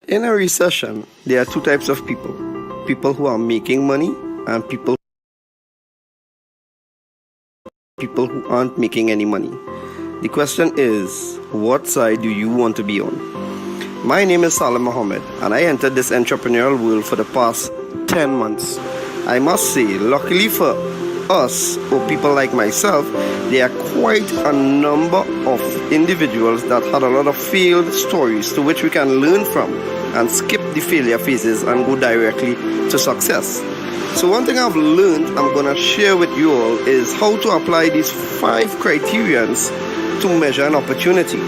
In a recession, there are two types of people. People who are making money and people who aren't making any money. The question is, what side do you want to be on? My name is Salim Mohammed and I entered this entrepreneurial world for the past 10 months. I must say, luckily for us, or people like myself, there are quite a number of individuals that had a lot of failed stories to which we can learn from and skip the failure phases and go directly to success. So one thing I've learned I'm going to share with you all is how to apply these 5 criterions to measure an opportunity.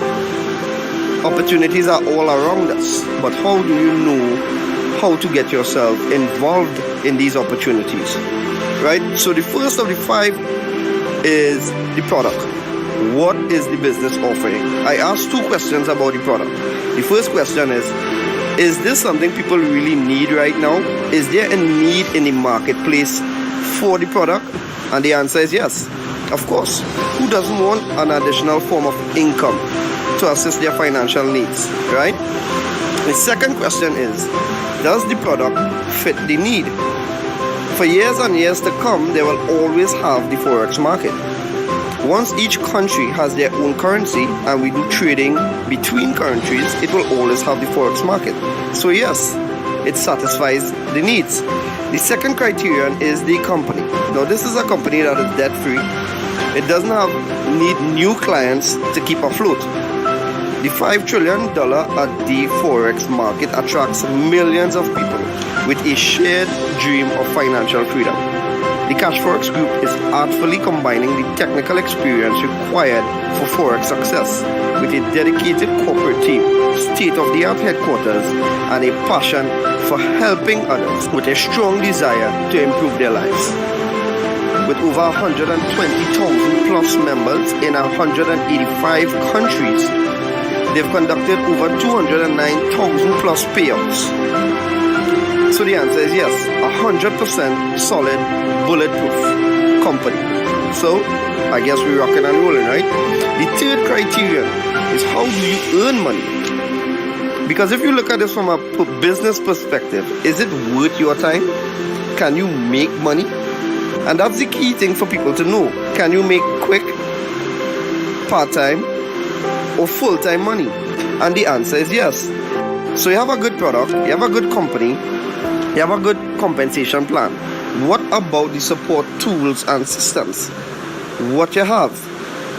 Opportunities are all around us, but how do you know how to get yourself involved in these opportunities? Right? So the first of the 5 is the product. What is the business offering? I asked 2 questions about the product. The first question is this something people really need right now? Is there a need in the marketplace for the product? And the answer is yes, of course. Who doesn't want an additional form of income to assist their financial needs, right? The second question is, does the product fit the need? For years and years to come, they will always have the Forex market. Once each country has their own currency and we do trading between countries, it will always have the Forex market. So yes, it satisfies the needs. The second criterion is the company. Now this is a company that is debt free. It doesn't need new clients to keep afloat. The $5 trillion a day Forex market attracts millions of people with a shared dream of financial freedom. The CASHFX group is artfully combining the technical experience required for Forex success with a dedicated corporate team, state-of-the-art headquarters, and a passion for helping others with a strong desire to improve their lives. With over 120,000 plus members in 185 countries, they've conducted over 209,000 plus payouts. So the answer is yes, 100% solid, bulletproof company. So I guess we're rocking and rolling, right? The third criterion is, how do you earn money? Because if you look at this from a business perspective, is it worth your time? Can you make money? And that's the key thing for people to know. Can you make quick, part-time, or full-time money? And the answer is yes. So you have a good product, you have a good company, you have a good compensation plan. What about the support tools and systems? What you have?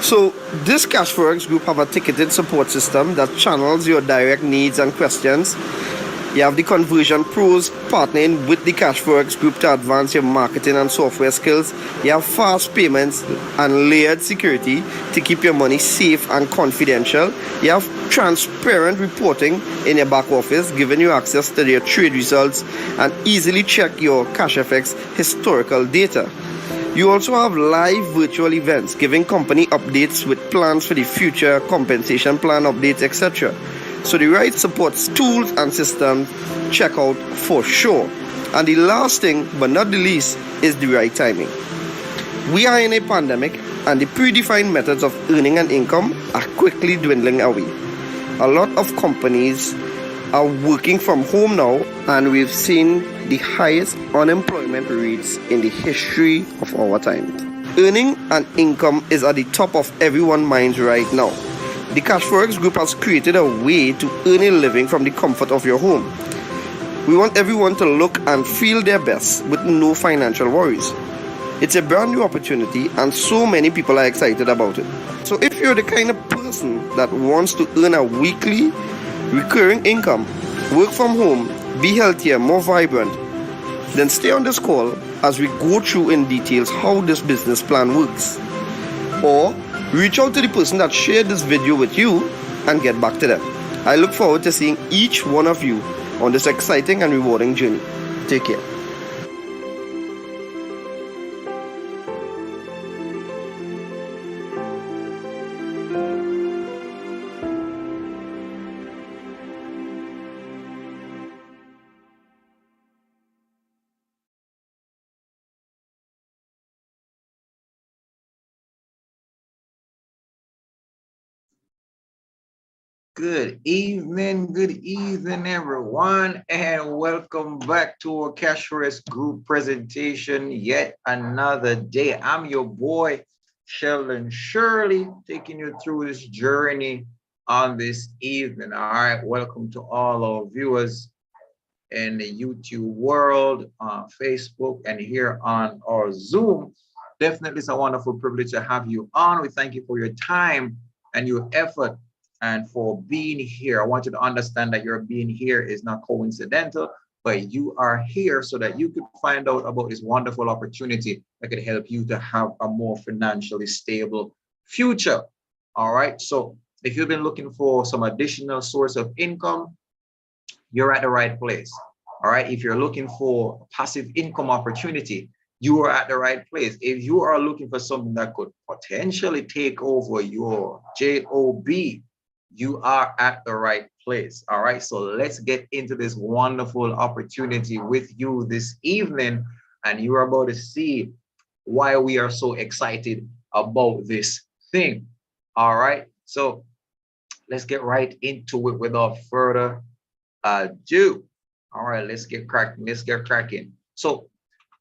So this CASHFX group have a ticketed support system that channels your direct needs and questions. You have the conversion pros partnering with the CASHFX group to advance your marketing and software skills. You have fast payments and layered security to keep your money safe and confidential. You have transparent reporting in your back office, giving you access to your trade results and easily check your CASHFX historical data. You also have live virtual events, giving company updates with plans for the future, compensation plan updates, etc. So the right support tools and systems, check out for sure. And the last thing, but not the least, is the right timing. We are in a pandemic and the predefined methods of earning an income are quickly dwindling away. A lot of companies are working from home now, and we've seen the highest unemployment rates in the history of our time. Earning an income is at the top of everyone's minds right now. The CASHFX group has created a way to earn a living from the comfort of your home. We want everyone to look and feel their best with no financial worries. It's a brand new opportunity and so many people are excited about it. So if you're the kind of person that wants to earn a weekly recurring income, work from home, be healthier, more vibrant, then stay on this call as we go through in details how this business plan works. Or reach out to the person that shared this video with you and get back to them. I look forward to seeing each one of you on this exciting and rewarding journey. Take care. Good evening, everyone, and welcome back to our CASHFX group presentation. Yet another day. I'm your boy, Sheldon Shirley, taking you through this journey on this evening. All right, welcome to all our viewers in the YouTube world, on Facebook, and here on our Zoom. Definitely, it's a wonderful privilege to have you on. We thank you for your time and your effort and for being here. I want you to understand that your being here is not coincidental, but you are here so that you could find out about this wonderful opportunity that could help you to have a more financially stable future. All right. So if you've been looking for some additional source of income, you're at the right place. All right. If you're looking for passive income opportunity, you are at the right place. If you are looking for something that could potentially take over your job, you are at the right place. All right. So let's get into this wonderful opportunity with you this evening. And you're about to see why we are so excited about this thing. All right. So let's get right into it without further ado. All right, let's get cracking. Let's get cracking. So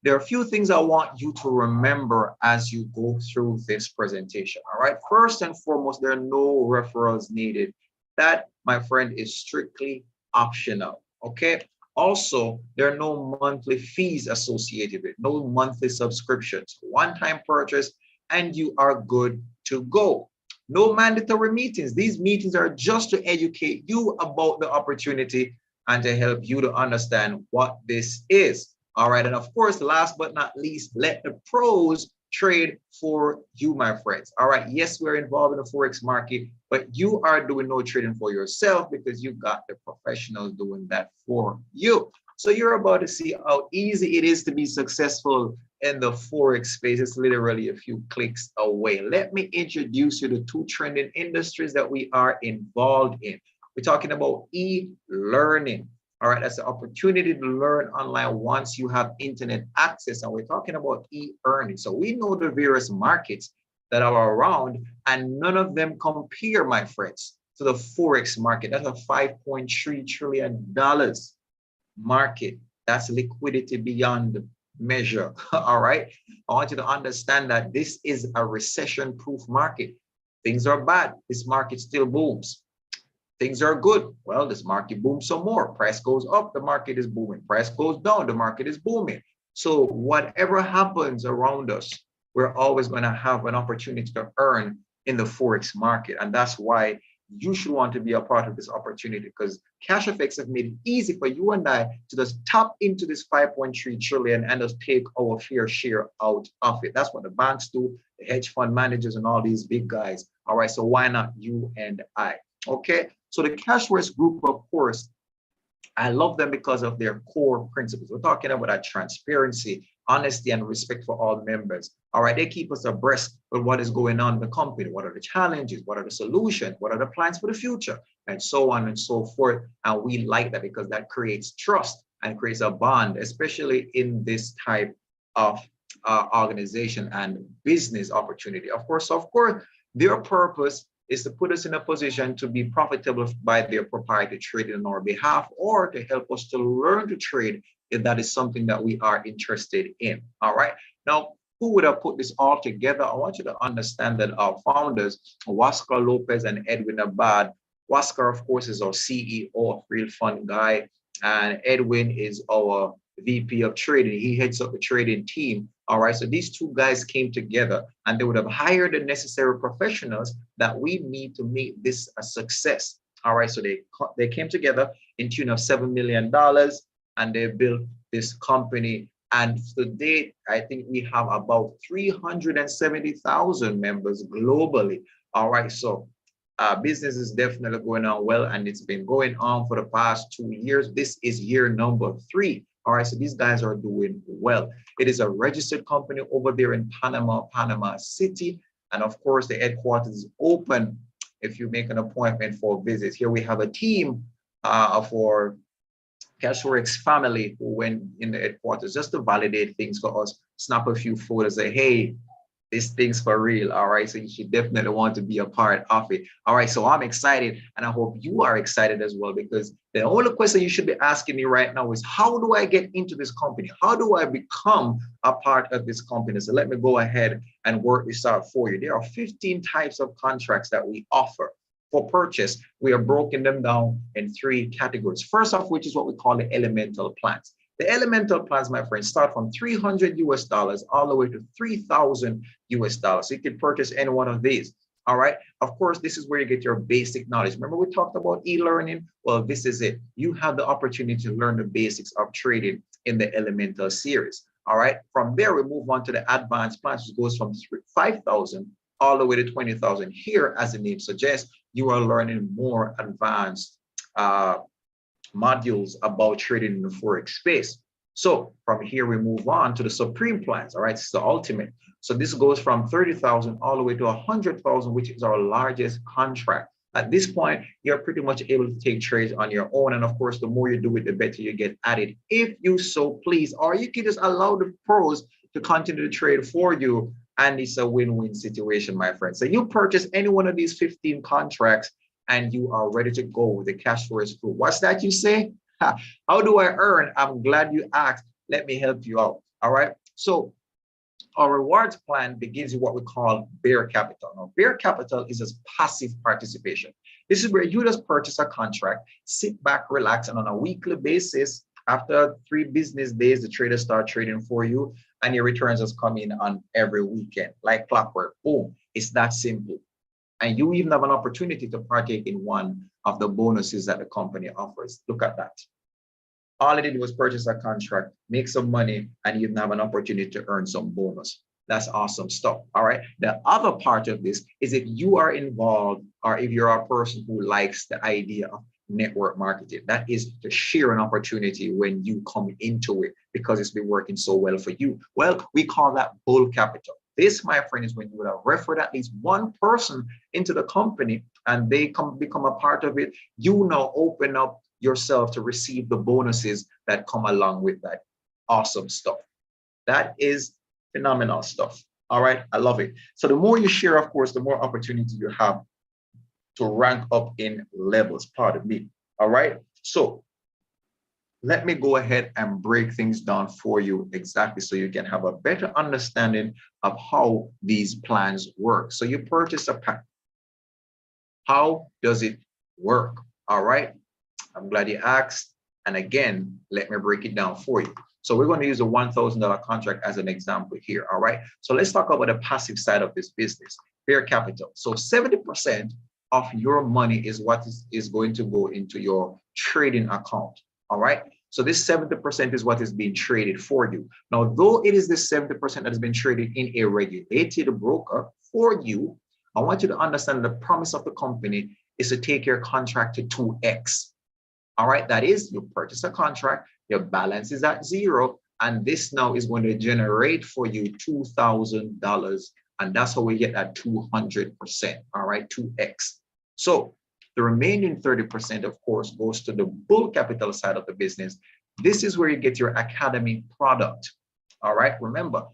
there are a few things I want you to remember as you go through this presentation. All right, first and foremost, there are no referrals needed. That, my friend, is strictly optional. Okay. Also, there are no monthly fees associated with it, no monthly subscriptions, one-time purchase, and you are good to go. No mandatory meetings. These meetings are just to educate you about the opportunity and to help you to understand what this is. All right. And of course, last but not least, let the pros trade for you, my friends. All right. Yes, we're involved in the Forex market, but you are doing no trading for yourself because you got the professionals doing that for you. So you're about to see how easy it is to be successful in the Forex space. It's literally a few clicks away. Let me introduce you to two trending industries that we are involved in. We're talking about e-learning. All right, that's the opportunity to learn online once you have internet access. And we're talking about e-earning. So we know the various markets that are around, and none of them compare, my friends, to the Forex market. That's a $5.3 trillion market. That's liquidity beyond measure. All right. I want you to understand that this is a recession-proof market. Things are bad. This market still booms. Things are good. Well, this market booms some more. Price goes up, the market is booming. Price goes down, the market is booming. So whatever happens around us, we're always going to have an opportunity to earn in the Forex market. And that's why you should want to be a part of this opportunity, because CASHFX have made it easy for you and I to just tap into this 5.3 trillion and just take our fair share out of it. That's what the banks do, the hedge fund managers and all these big guys. All right, so why not you and I? Okay, so the CASHFX group, of course, I love them because of their core principles. We're talking about that transparency, honesty, and respect for all members. All right, they keep us abreast with what is going on in the company. What are the challenges? What are the solutions? What are the plans for the future? And so on and so forth. And we like that because that creates trust and creates a bond, especially in this type of organization and business opportunity. Of course, their purpose is to put us in a position to be profitable by their proprietary trading on our behalf, or to help us to learn to trade if that is something that we are interested in. All right. Now, who would have put this all together? I want you to understand that our founders, Oscar Lopez and Edwin Abad. Oscar, of course, is our CEO, real fun guy, and Edwin is our VP of trading. He heads up the trading team. All right. So these two guys came together and they would have hired the necessary professionals that we need to make this a success. All right. So they came together in tune of $7 million and they built this company. And to date, I think we have about 370,000 members globally. All right. So business is definitely going on well, and it's been going on for the past 2 years. This is year number 3. All right, so these guys are doing well. It is a registered company over there in Panama City. And of course, the headquarters is open if you make an appointment for visits. Here we have a team for CASHFX family who went in the headquarters just to validate things for us, snap a few photos, say, hey, This thing's for real. All right. So you should definitely want to be a part of it. All right. So I'm excited, and I hope you are excited as well, because the only question you should be asking me right now is, how do I get into this company? How do I become a part of this company? So let me go ahead and work this out for you. There are 15 types of contracts that we offer for purchase. We are broken them down in 3 categories. First off, which is what we call the elemental plans. The elemental plans, my friends, start from $300 all the way to $3,000 So you can purchase any one of these. All right. Of course, this is where you get your basic knowledge. Remember, we talked about e-learning. Well, this is it. You have the opportunity to learn the basics of trading in the elemental series. All right. From there, we move on to the advanced plans, which goes from 5,000 all the way to 20,000. Here, as the name suggests, you are learning more advanced modules about trading in the Forex space. So from here, we move on to the supreme plans. All right, it's the ultimate. So this goes from 30,000 all the way to 100,000, which is our largest contract. At this point, you're pretty much able to take trades on your own. And of course, the more you do it, the better you get at it, if you so please. Or you can just allow the pros to continue to trade for you. And it's a win-win situation, my friend. So you purchase any one of these 15 contracts, and you are ready to go with the CASHFX group. What's that you say? How do I earn? I'm glad you asked. Let me help you out. All right. So our rewards plan begins with what we call bear capital. Now, bear capital is just passive participation. This is where you just purchase a contract, sit back, relax, and on a weekly basis, after 3 business days, the traders start trading for you, and your returns just come in on every weekend, like clockwork. Boom. It's that simple. And you even have an opportunity to partake in one of the bonuses that the company offers. Look at that. All I did was purchase a contract, make some money, and you have an opportunity to earn some bonus. That's awesome stuff. All right. The other part of this is if you are involved, or if you're a person who likes the idea of network marketing, that is to share an opportunity when you come into it because it's been working so well for you. Well, we call that bull capital. This, my friend, is when you would have referred at least one person into the company and they become a part of it. You now open up yourself to receive the bonuses that come along with that. Awesome stuff. That is phenomenal stuff. All right. I love it. So the more you share, of course, the more opportunity you have to rank up in levels. Pardon me. All right. So let me go ahead and break things down for you exactly so you can have a better understanding of how these plans work. So you purchase a pack. How does it work? All right. I'm glad you asked. And again, let me break it down for you. So we're going to use a $1,000 contract as an example here. All right. So let's talk about the passive side of this business, bear capital. So 70% of your money is what is going to go into your trading account. All right. So this 70% is what is being traded for you. Now, though it is this 70% that has been traded in a regulated broker for you, I want you to understand the promise of the company is to take your contract to 2x. All right. That is, you purchase a contract, your balance is at 0, and this now is going to generate for you $2,000. And that's how we get that 200%. All right. 2x. So the remaining 30%, of course, goes to the bull capital side of the business. This is where you get your academy product. All right. Remember,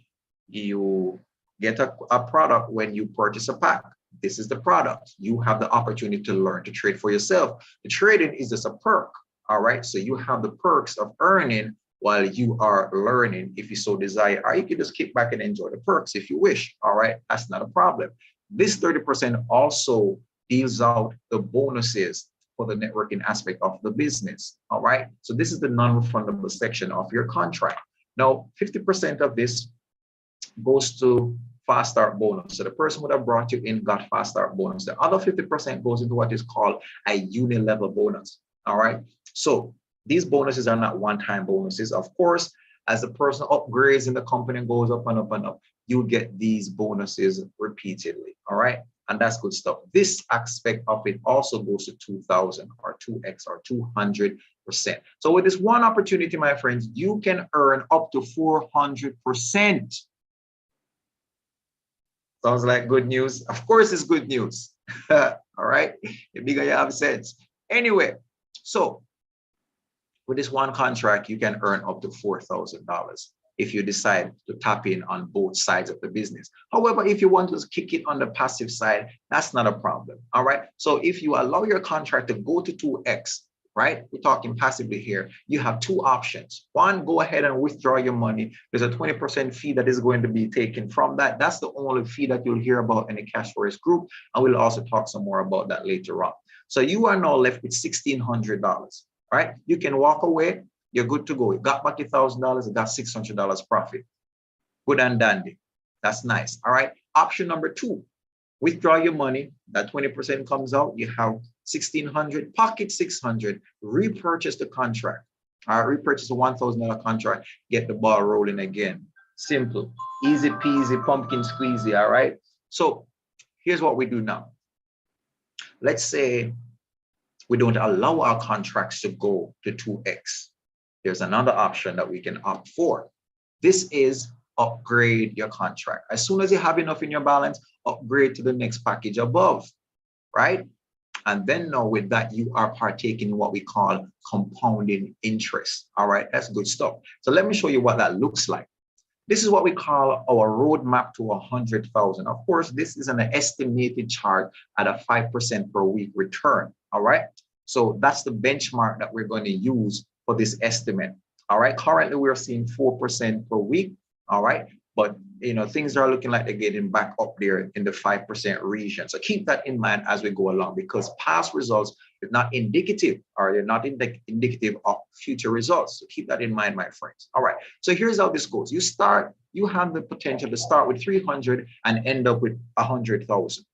you get a product when you purchase a pack. This is the product. You have the opportunity to learn to trade for yourself. The trading is just a perk. All right. So you have the perks of earning while you are learning, if you so desire, or you can just kick back and enjoy the perks if you wish. All right. That's not a problem. This 30% also deals out the bonuses for the networking aspect of the business. All right. So this is the non-refundable section of your contract. Now, 50% of this goes to fast start bonus. So the person would have brought you in got fast start bonus. The other 50% goes into what is called a uni-level bonus. All right. So these bonuses are not one-time bonuses. Of course, as the person upgrades in the company and goes up and up and up, you get these bonuses repeatedly. All right. And that's good stuff. This aspect of it also goes to 2,000 or 2x or 200%. So with this one opportunity, my friends, you can earn up to 400%. Sounds like good news. Of course, it's good news. All right. The bigger you have sense. Anyway, so with this one contract, you can earn up to $4,000. if you decide to tap in on both sides of the business. However, if you want to kick it on the passive side, that's not a problem. All right. So if you allow your contract to go to 2x, right? We're talking passively here. You have two options. One, go ahead and withdraw your money. There's a 20% fee that is going to be taken from that. That's the only fee that you'll hear about in the CASHFX group. And we'll also talk some more about that later on. So you are now left with $1,600, right? You can walk away. You're good to go. You got back $1,000, you got $600 profit. Good and dandy. That's nice. All right. Option number two, withdraw your money. That 20% comes out. You have $1,600, pocket $600, repurchase the contract. All right. Repurchase a $1,000 contract, get the ball rolling again. Simple, easy peasy, pumpkin squeezy. All right. So here's what we do now. Let's say we don't allow our contracts to go to 2x. There's another option that we can opt for. This is upgrade your contract. As soon as you have enough in your balance, upgrade to the next package above, right? And then now with that, you are partaking in what we call compounding interest. All right, that's good stuff. So let me show you what that looks like. This is what we call our roadmap to 100,000. Of course, this is an estimated charge at a 5% per week return. All right. So that's the benchmark that we're going to use for this estimate. All right. Currently, we're seeing 4% per week. All right. But, you know, things are looking like they're getting back up there in the 5% region. So keep that in mind as we go along, because past results are not indicative, or they're not indicative of future results. So keep that in mind, my friends. All right. So here's how this goes. You have the potential to start with 300 and end up with 100,000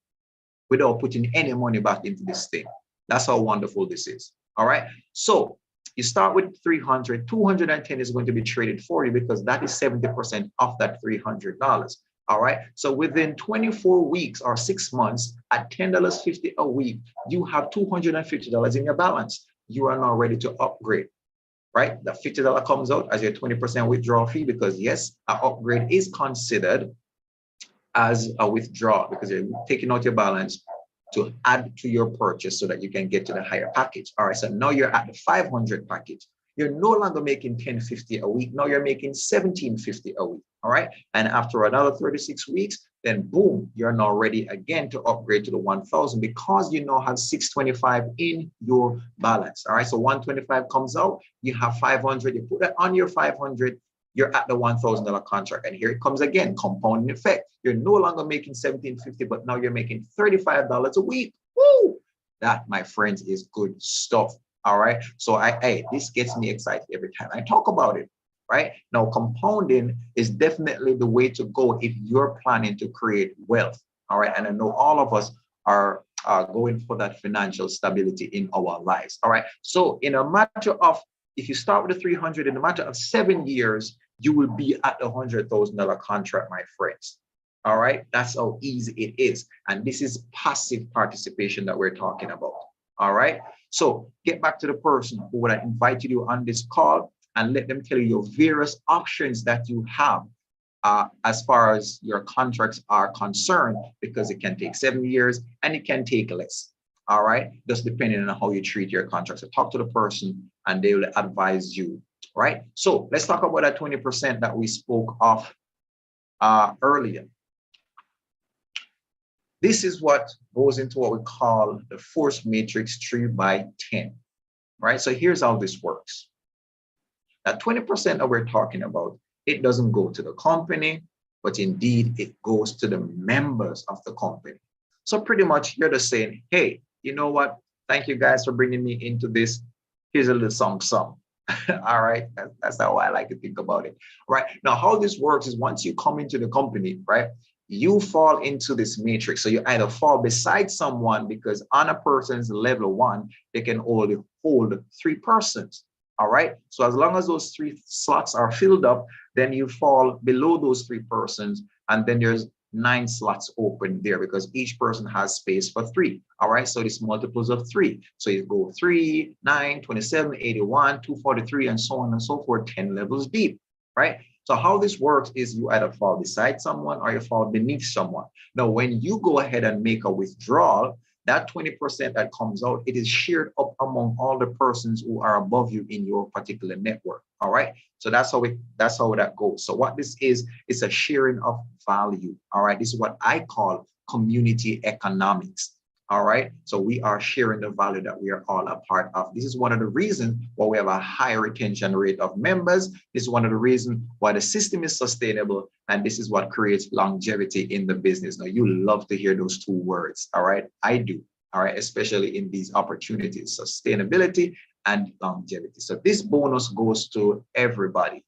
without putting any money back into this thing. That's how wonderful this is. All right. So you start with 300, 210 is going to be traded for you because that is 70% off that $300. All right. So within 24 weeks or 6 months at $10.50 a week, you have $250 in your balance. You are now ready to upgrade, right? The $50 comes out as your 20% withdrawal fee because yes, an upgrade is considered as a withdrawal because you're taking out your balance to add to your purchase so that you can get to the higher package. All right, so now you're at the 500 package. You're no longer making $10.50 a week. Now you're making $17.50 a week. All right, and after another 36 weeks, then boom, you're now ready again to upgrade to the 1,000 because you now have 625 in your balance. All right, so 125 comes out, you have 500, you put that on your 500, you're at the $1,000 contract. And here it comes again, compounding effect. You're no longer making $17.50, but now you're making $35 a week. Woo! That, my friends, is good stuff. All right. So this gets me excited every time I talk about it. Right now, compounding is definitely the way to go if you're planning to create wealth. All right. And I know all of us are going for that financial stability in our lives. All right. So in a matter of, if you start with the 300, in a matter of 7 years, you will be at the $100,000 contract, my friends. All right. That's how easy it is. And this is passive participation that we're talking about. All right. So get back to the person who would have invited you on this call and let them tell you your various options that you have as far as your contracts are concerned, because it can take 7 years and it can take less. All right. Just depending on how you treat your contracts. So talk to the person and they will advise you. Right. So let's talk about that 20% that we spoke of earlier. This is what goes into what we call the force matrix 3x10. Right. So here's how this works. That 20% that we're talking about, it doesn't go to the company, but indeed it goes to the members of the company. So pretty much you're just saying, hey, you know what? Thank you guys for bringing me into this. Here's a little song. All right. That's how I like to think about it. Right. Now, how this works is once you come into the company, right, you fall into this matrix. So you either fall beside someone because on a person's level 1, they can only hold 3 persons. All right. So as long as those 3 slots are filled up, then you fall below those 3 persons. And then there's 9 slots open there because each person has space for 3. All right. So it's multiples of 3. So you go 3, 9, 27, 81, 243, and so on and so forth, 10 levels deep. Right. So how this works is you either fall beside someone or you fall beneath someone. Now, when you go ahead and make a withdrawal, that 20% that comes out, it is shared up among all the persons who are above you in your particular network. All right. So that's how that goes. So what this is, it's a sharing of value. All right. This is what I call community economics. All right. So we are sharing the value that we are all a part of. This is one of the reasons why we have a high retention rate of members. This is one of the reasons why the system is sustainable. And this is what creates longevity in the business. Now, you love to hear those two words. All right. I do. All right. Especially in these opportunities, sustainability and longevity. So this bonus goes to everybody,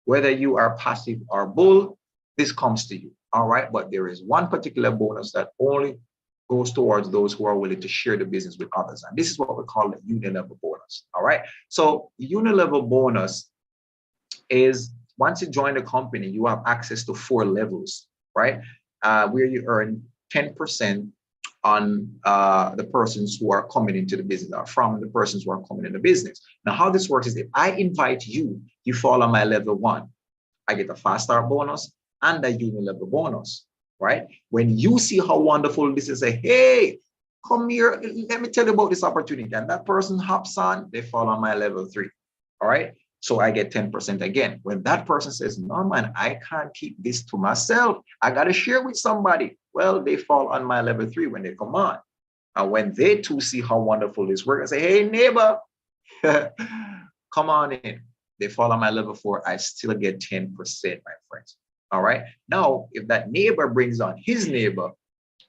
whether you are passive or bull, this comes to you. All right. But there is one particular bonus that only goes towards those who are willing to share the business with others. And this is what we call the unilevel bonus. All right. So unilevel bonus is once you join the company, you have access to 4 levels, right? Where you earn 10% on the persons who are coming into the business, or from the persons who are coming in the business. Now, how this works is if I invite you, you fall on my level 1, I get a fast start bonus and a unilevel bonus. Right? When you see how wonderful this is, say, hey, come here, let me tell you about this opportunity. And that person hops on, they fall on my level 3. All right. So I get 10% again. When that person says, no, man, I can't keep this to myself, I got to share with somebody. Well, they fall on my level 3 when they come on. And when they too see how wonderful this works, I say, hey, neighbor, come on in. They fall on my level 4. I still get 10%, my friends. All right. Now, if that neighbor brings on his neighbor,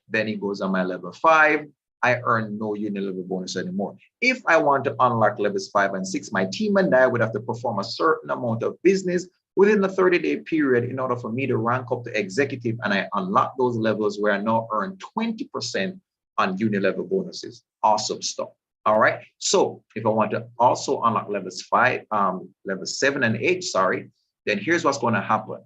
then he goes on my level 5. I earn no unilevel bonus anymore. If I want to unlock levels 5 and 6, my team and I would have to perform a certain amount of business within the 30-day period in order for me to rank up to executive, and I unlock those levels where I now earn 20% on unilevel bonuses. Awesome stuff. All right. So if I want to also unlock levels 7 and 8, then here's what's going to happen.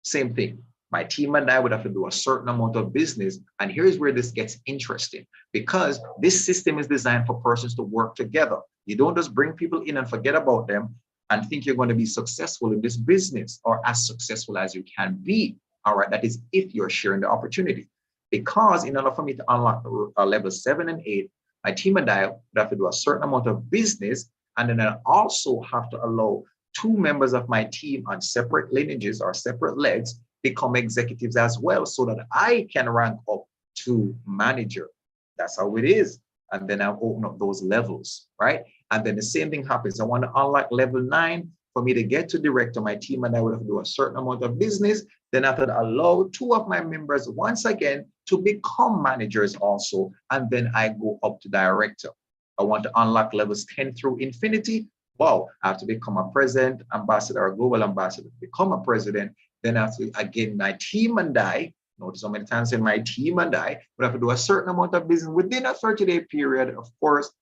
Same thing. My team and I would have to do a certain amount of business. And here's where this gets interesting, because this system is designed for persons to work together. You don't just bring people in and forget about them and think you're going to be successful in this business, or as successful as you can be. All right. That is if you're sharing the opportunity. Because in order for me to unlock level 7 and 8, my team and I would have to do a certain amount of business. And then I also have to allow 2 members of my team on separate lineages or separate legs become executives as well, so that I can rank up to manager. That's how it is. And then I'll open up those levels, right? And then the same thing happens. I want to unlock level 9 for me to get to director. My team and I would have to do a certain amount of business. Then after that, allow 2 of my members once again to become managers also. And then I go up to director. I want to unlock levels 10 through infinity. Wow, I have to become a president, ambassador, or global ambassador, become a president. Then after, again, my team and I, notice how many times in my team and I would have to do a certain amount of business within a 30-day period, of course.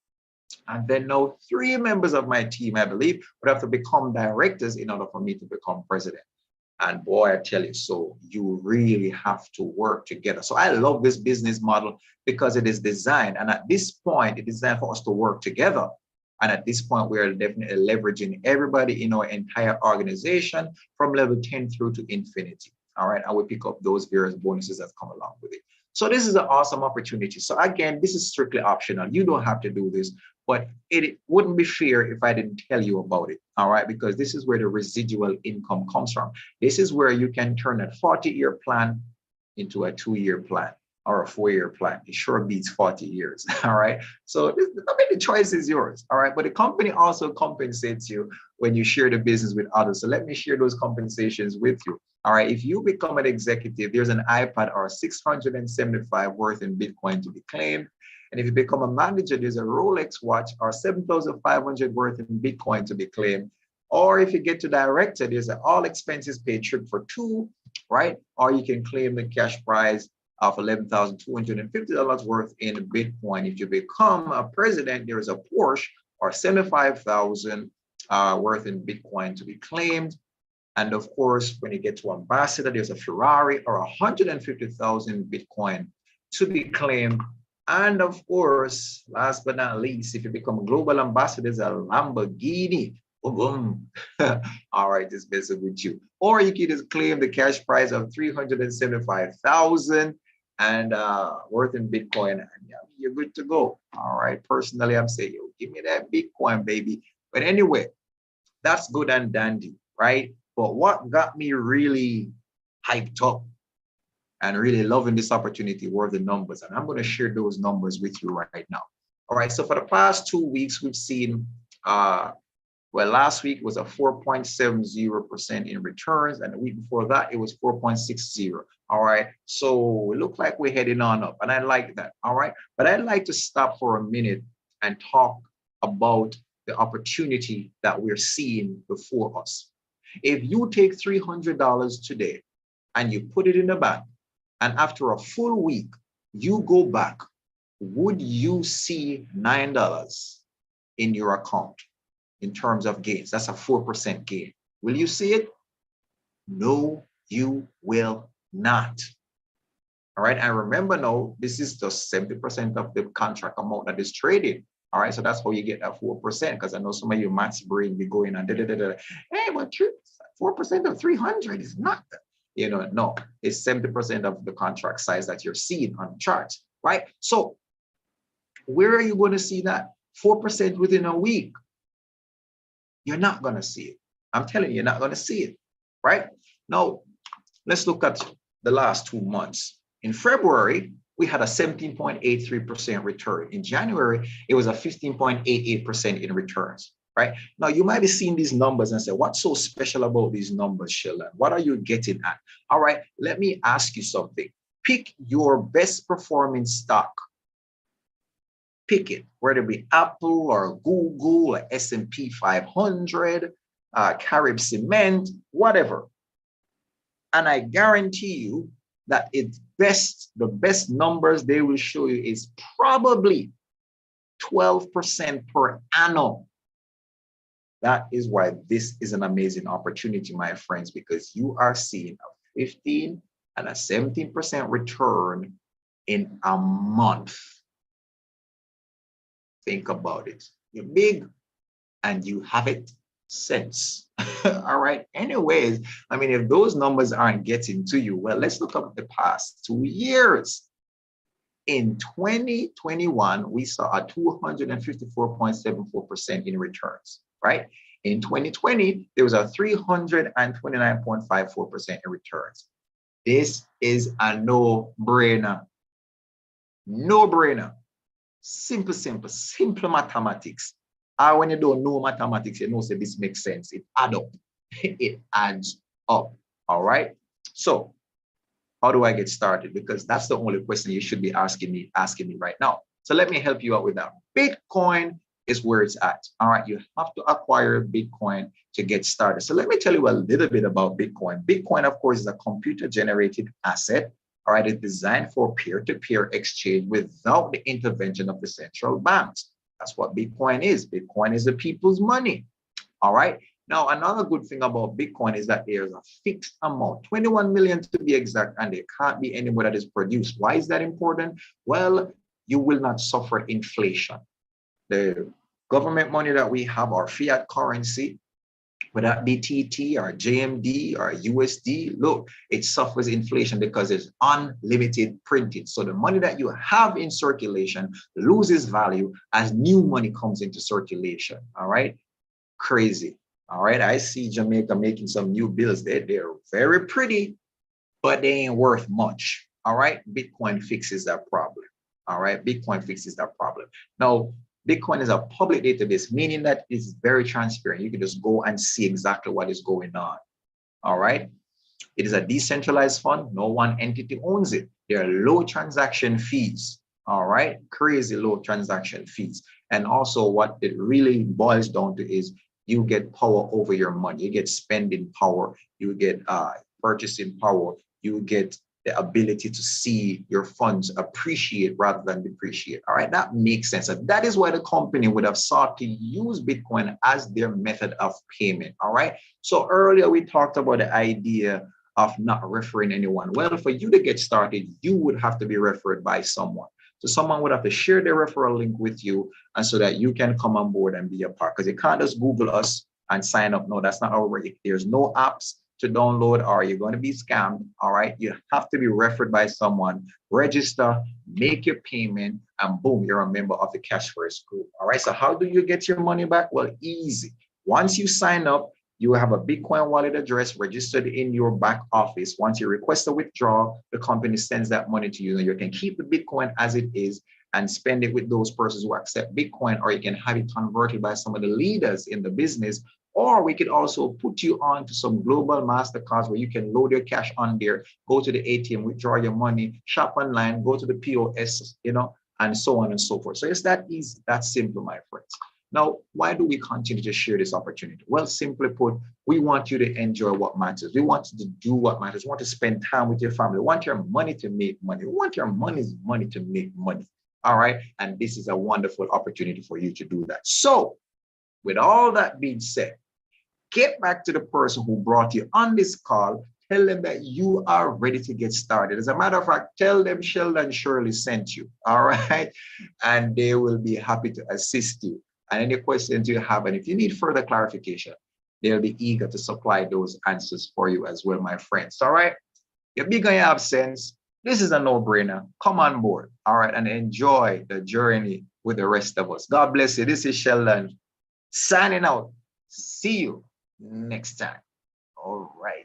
And then now 3 members of my team, I believe, would have to become directors in order for me to become president. And boy, I tell you, so you really have to work together. So I love this business model because it is designed. And at this point, it is designed for us to work together. And at this point, we are definitely leveraging everybody in our entire organization from level 10 through to infinity. All right. And we pick up those various bonuses that come along with it. So this is an awesome opportunity. So again, this is strictly optional. You don't have to do this, but it wouldn't be fair if I didn't tell you about it. All right. Because this is where the residual income comes from. This is where you can turn a 40-year plan into a 2-year plan, or a 4-year plan. It sure beats 40 years. All right. So the choice is yours. All right. But the company also compensates you when you share the business with others. So let me share those compensations with you. All right. If you become an executive, there's an iPad or 675 worth in Bitcoin to be claimed. And if you become a manager, there's a Rolex watch or 7,500 worth in Bitcoin to be claimed. Or if you get to director, there's an all expenses paid trip for 2, right? Or you can claim the cash prize of $11,250 worth in Bitcoin. If you become a president, there is a Porsche or 75,000 worth in Bitcoin to be claimed. And of course, when you get to ambassador, there's a Ferrari or 150,000 Bitcoin to be claimed. And of course, last but not least, if you become a global ambassador, there's a Lamborghini. Boom. All right, this is with you. Or you can just claim the cash prize of 375,000. and worth in Bitcoin, and you're good to go. All right. Personally, I'm saying, yo, give me that Bitcoin, baby. But anyway, that's good and dandy, right? But what got me really hyped up and really loving this opportunity were the numbers. And I'm going to share those numbers with you right now. All right. So for the past 2 weeks, we've seen well, last week was a 4.70% in returns, and the week before that, it was 4.60. All right. So it looked like we're heading on up, and I like that. All right. But I'd like to stop for a minute and talk about the opportunity that we're seeing before us. If you take $300 today and you put it in the bank, and after a full week, you go back, would you see $9 in your account? In terms of gains, that's a 4% gain. Will you see it? No, you will not. All right. And remember now, this is just 70% of the contract amount that is traded. All right. So that's how you get that 4%. Because I know some of you maths brain be going on. Hey, but 4% of 300 is not, no, it's 70% of the contract size that you're seeing on the charts. Right. So where are you going to see that? 4% within a week. You're not going to see it. I'm telling you, you're not going to see it, right? Now, let's look at the last 2 months. In February, we had a 17.83% return. In January, it was a 15.88% in returns, right? Now, you might be seeing these numbers and say, what's so special about these numbers, Sheldon? What are you getting at? All right, let me ask you something. Pick your best performing stock. Pick it, whether it be Apple or Google or S&P 500, Carib Cement, whatever. And I guarantee you that the best numbers they will show you is probably 12% per annum. That is why this is an amazing opportunity, my friends, because you are seeing a 15 and a 17% return in a month. Think about it. You're big and you haven't since. All right. Anyways, I mean, if those numbers aren't getting to you, well, let's look at the past 2 years. In 2021, we saw a 254.74% in returns, right? In 2020, there was a 329.54% in returns. This is a no-brainer. No-brainer. Simple mathematics. When you don't know mathematics, you know say this makes sense. It adds up. It adds up. All right. So how do I get started? Because that's the only question you should be asking me right now. So let me help you out with that. Bitcoin is where it's at. All right. You have to acquire Bitcoin to get started. So let me tell you a little bit about Bitcoin. Bitcoin, of course, is a computer-generated asset. All right, it's designed for peer-to-peer exchange without the intervention of the central banks. That's what Bitcoin is. Bitcoin is the people's money. All right. Now, another good thing about Bitcoin is that there's a fixed amount, 21 million to be exact, and there can't be any more that is produced. Why is that important? Well, you will not suffer inflation. The government money that we have, our fiat currency, whether that be TT or JMD or USD, look, it suffers inflation because it's unlimited printing. So the money that you have in circulation loses value as new money comes into circulation. All right. Crazy. All right. I see Jamaica making some new bills. They're very pretty, but they ain't worth much. All right. Bitcoin fixes that problem. All right. Bitcoin fixes that problem. Now, Bitcoin is a public database, meaning that it's very transparent. You can just go and see exactly what is going on. All right. It is a decentralized fund. No one entity owns it. There are low transaction fees. All right. Crazy low transaction fees. And also what it really boils down to is you get power over your money. You get spending power. You get purchasing power. You get the ability to see your funds appreciate rather than depreciate. All right, that makes sense. And that is why the company would have sought to use Bitcoin as their method of payment. All right. So earlier we talked about the idea of not referring anyone. Well, for you to get started, you would have to be referred by someone. So someone would have to share their referral link with you, and so that you can come on board and be a part. Because you can't just Google us and sign up. No, that's not how it works. There's no apps. to download or you're going to be scammed, all right, you have to be referred by someone, register, make your payment, and boom, you're a member of the CASHFX group. All right, so how do you get your money back? Well, easy. Once you sign up, you have a Bitcoin wallet address registered in your back office. Once you request a withdrawal, the company sends that money to you. And you can keep the Bitcoin as it is and spend it with those persons who accept Bitcoin, or you can have it converted by some of the leaders in the business. Or we could also put you on to some global MasterCards where you can load your cash on there, go to the ATM, withdraw your money, shop online, go to the POS, and so on and so forth. So it's that easy, that simple, my friends. Now, why do we continue to share this opportunity? Well, simply put, we want you to enjoy what matters. We want you to do what matters. We want to spend time with your family. We want your money to make money. We want your money's money to make money. All right. And this is a wonderful opportunity for you to do that. So with all that being said, get back to the person who brought you on this call. Tell them that you are ready to get started. As a matter of fact, tell them Sheldon Shirley sent you. All right. And they will be happy to assist you. And any questions you have, and if you need further clarification, they'll be eager to supply those answers for you as well, my friends. All right. You're big on your absence. This is a no-brainer. Come on board. All right. And enjoy the journey with the rest of us. God bless you. This is Sheldon signing out. See you next time. All right.